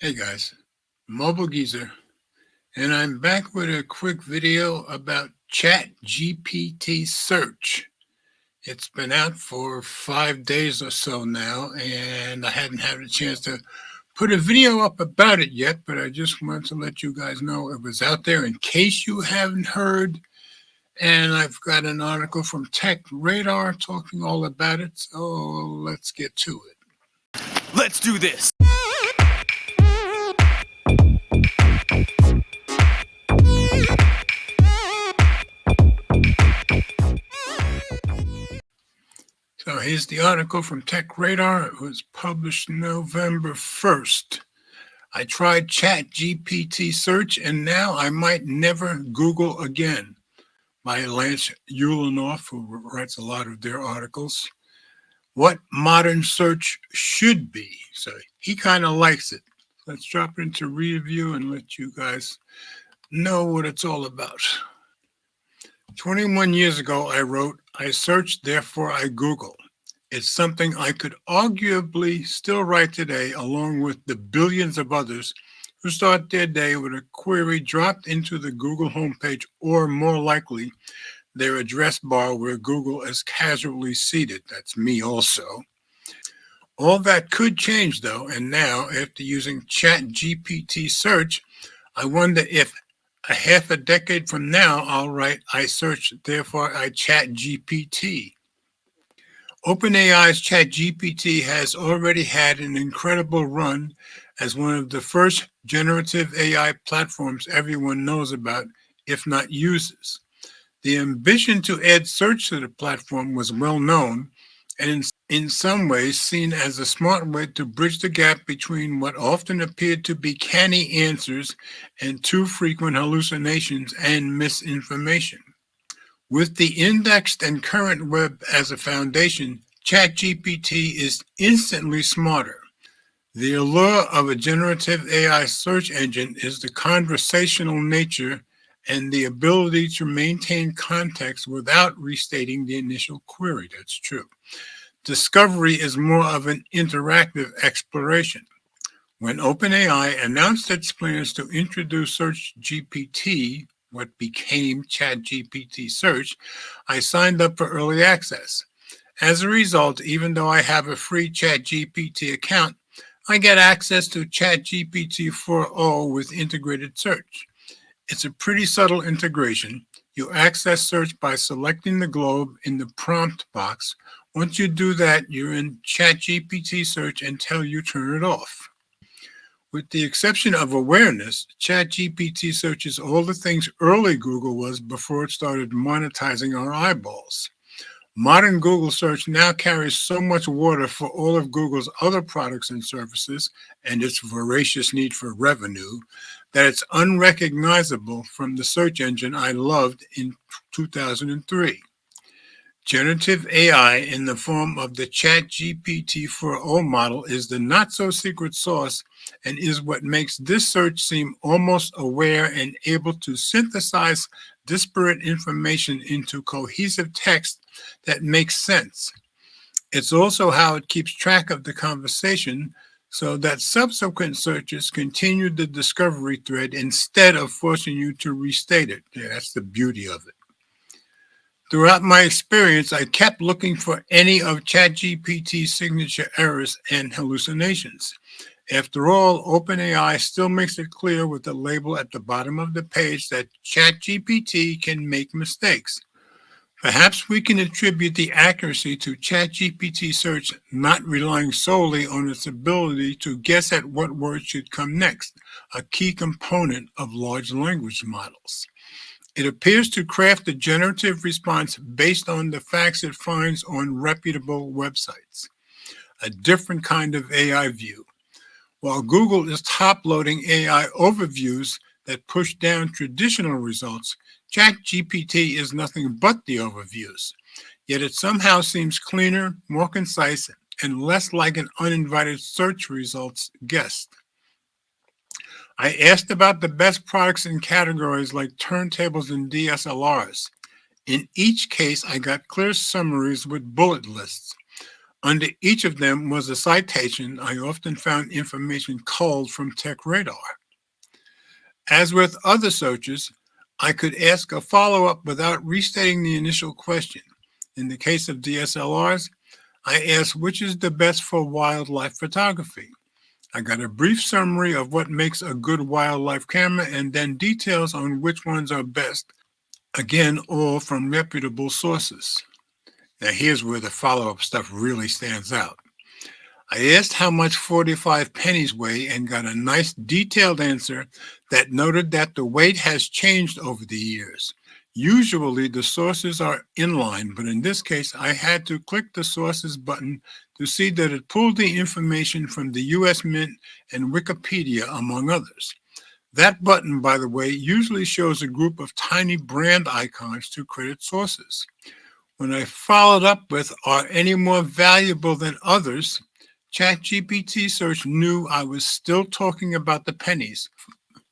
Hey guys, Mobile Geezer, and I'm back with a quick video about ChatGPT Search. It's been out for 5 days or so now, and I hadn't had a chance to put a video up about it yet, but I just wanted to let you guys know it was out there in case you haven't heard. And I've got an article from Tech Radar talking all about it, so let's get to it. Let's do this! So here's the article from Tech Radar. It was published November 1st. I tried ChatGPT Search and now I might never Google again. By Lance Ulanoff, who writes a lot of their articles. What modern search should be. So he kind of likes it. Let's drop into review and let you guys know what it's all about. 21 years ago, I wrote, I search, therefore I Google. It's something I could arguably still write today, along with the billions of others who start their day with a query dropped into the Google homepage, or more likely, their address bar where Google is casually seated. That's me also. All that could change, though, and now, after using ChatGPT Search, I wonder if a half a decade from now, I'll write, I search, therefore I chat GPT. OpenAI's ChatGPT has already had an incredible run as one of the first generative AI platforms everyone knows about, if not uses. The ambition to add search to the platform was well known, and in some ways seen as a smart way to bridge the gap between what often appeared to be canny answers and too frequent hallucinations and misinformation. With the indexed and current web as a foundation, ChatGPT is instantly smarter. The allure of a generative AI search engine is the conversational nature and the ability to maintain context without restating the initial query. That's true. Discovery is more of an interactive exploration. When OpenAI announced its plans to introduce Search GPT, what became ChatGPT Search, I signed up for early access. As a result, even though I have a free ChatGPT account, I get access to ChatGPT 4.0 with integrated search. It's a pretty subtle integration. You access search by selecting the globe in the prompt box. Once you do that, you're in ChatGPT Search until you turn it off. With the exception of awareness, ChatGPT searches all the things early Google was before it started monetizing our eyeballs. Modern Google search now carries so much water for all of Google's other products and services and its voracious need for revenue that it's unrecognizable from the search engine I loved in 2003. Generative AI in the form of the ChatGPT 4.0 model is the not-so-secret sauce and is what makes this search seem almost aware and able to synthesize disparate information into cohesive text that makes sense. It's also how it keeps track of the conversation so that subsequent searches continue the discovery thread instead of forcing you to restate it. Yeah, that's the beauty of it. Throughout my experience, I kept looking for any of ChatGPT's signature errors and hallucinations. After all, OpenAI still makes it clear with the label at the bottom of the page that ChatGPT can make mistakes. Perhaps we can attribute the accuracy to ChatGPT Search not relying solely on its ability to guess at what word should come next, a key component of large language models. It appears to craft a generative response based on the facts it finds on reputable websites, a different kind of AI view. While Google is top-loading AI overviews that push down traditional results, ChatGPT is nothing but the overviews. Yet it somehow seems cleaner, more concise, and less like an uninvited search results guest. I asked about the best products in categories like turntables and DSLRs. In each case, I got clear summaries with bullet lists. Under each of them was a citation. I often found information culled from TechRadar. As with other searches, I could ask a follow-up without restating the initial question. In the case of DSLRs, I asked which is the best for wildlife photography. I got a brief summary of what makes a good wildlife camera and then details on which ones are best. Again, all from reputable sources. Now here's where the follow-up stuff really stands out. I asked how much 45 pennies weigh and got a nice detailed answer that noted that the weight has changed over the years. Usually the sources are in line, but in this case, I had to click the sources button to see that it pulled the information from the US Mint and Wikipedia, among others. That button, by the way, usually shows a group of tiny brand icons to credit sources. When I followed up with, are any more valuable than others, ChatGPT Search knew I was still talking about the pennies.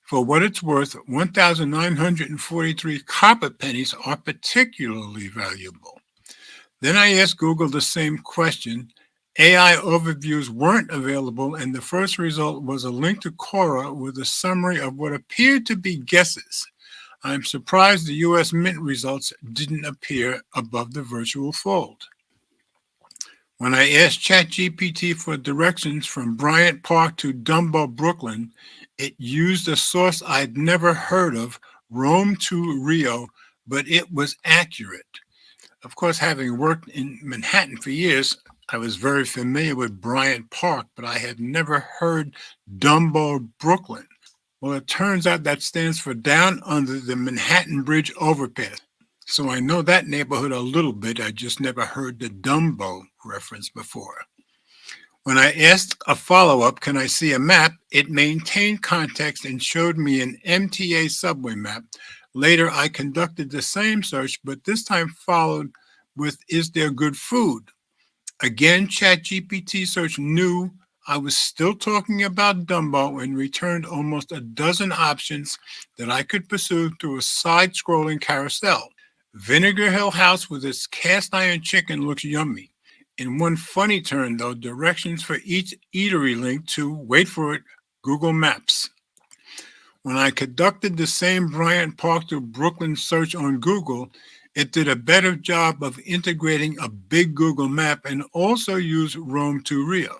For what it's worth, 1,943 copper pennies are particularly valuable. Then I asked Google the same question. AI overviews weren't available, and the first result was a link to Quora with a summary of what appeared to be guesses. I'm surprised the US Mint results didn't appear above the virtual fold. When I asked ChatGPT for directions from Bryant Park to Dumbo, Brooklyn, it used a source I'd never heard of, Rome to Rio, but it was accurate. Of course, having worked in Manhattan for years, I was very familiar with Bryant Park, but I had never heard Dumbo, Brooklyn. Well, it turns out that stands for down under the Manhattan Bridge overpass. So I know that neighborhood a little bit. I just never heard the Dumbo reference before. When I asked a follow-up, can I see a map, it maintained context and showed me an MTA subway map. Later, I conducted the same search, but this time followed with, is there good food? Again, ChatGPT Search knew I was still talking about Dumbo and returned almost a dozen options that I could pursue through a side-scrolling carousel. Vinegar Hill House with its cast iron chicken looks yummy. In one funny turn, though, directions for each eatery linked to, wait for it, Google Maps. When I conducted the same Bryant Park to Brooklyn search on Google, it did a better job of integrating a big Google map and also used Rome to Rio.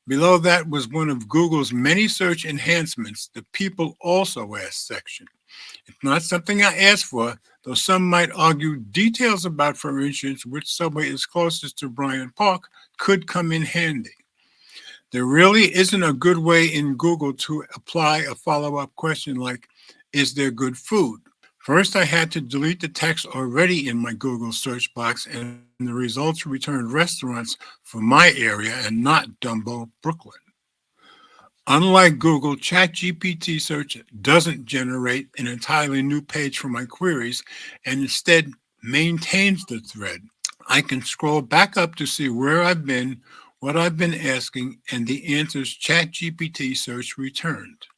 Below that was one of Google's many search enhancements, the People Also Asked section. It's not something I asked for, though some might argue details about, for instance, which subway is closest to Bryant Park could come in handy. There really isn't a good way in Google to apply a follow-up question like, is there good food? First, I had to delete the text already in my Google search box, and the results returned restaurants for my area and not Dumbo, Brooklyn. Unlike Google, ChatGPT Search doesn't generate an entirely new page for my queries and instead maintains the thread. I can scroll back up to see where I've been, what I've been asking, and the answers ChatGPT Search returned.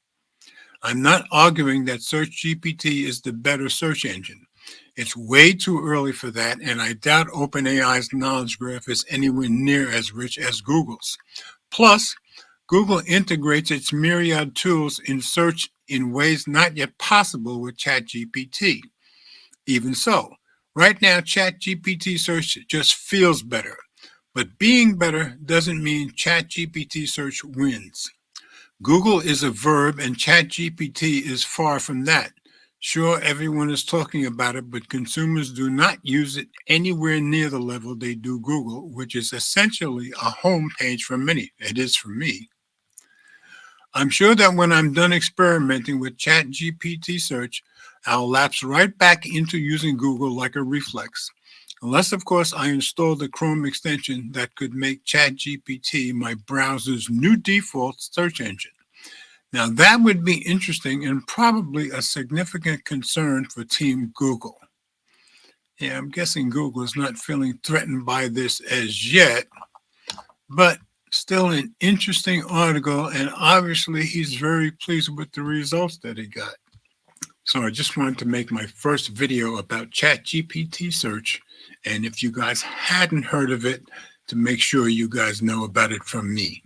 I'm not arguing that SearchGPT is the better search engine. It's way too early for that, and I doubt OpenAI's knowledge graph is anywhere near as rich as Google's. Plus, Google integrates its myriad tools in search in ways not yet possible with ChatGPT. Even so, right now, ChatGPT Search just feels better. But being better doesn't mean ChatGPT Search wins. Google is a verb and ChatGPT is far from that. Sure, everyone is talking about it, but consumers do not use it anywhere near the level they do Google, which is essentially a home page for many. It is for me. I'm sure that when I'm done experimenting with ChatGPT Search, I'll lapse right back into using Google like a reflex. Unless, of course, I install the Chrome extension that could make ChatGPT my browser's new default search engine. Now, that would be interesting and probably a significant concern for Team Google. Yeah, I'm guessing Google is not feeling threatened by this as yet, but still an interesting article, and obviously he's very pleased with the results that he got. So I just wanted to make my first video about ChatGPT Search, and if you guys hadn't heard of it, to make sure you guys know about it from me.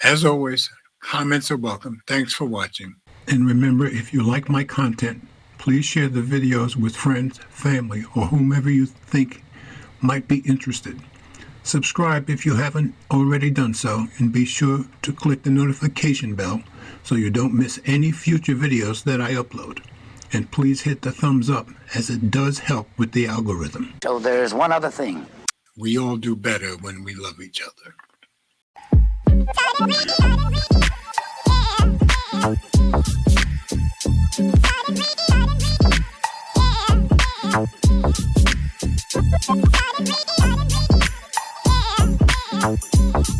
As always, comments are welcome. Thanks for watching. And remember, if you like my content, please share the videos with friends, family, or whomever you think might be interested. Subscribe if you haven't already done so, and be sure to click the notification bell so you don't miss any future videos that I upload. And please hit the thumbs up, as it does help with the algorithm. So there's one other thing. We all do better when we love each other. Yeah.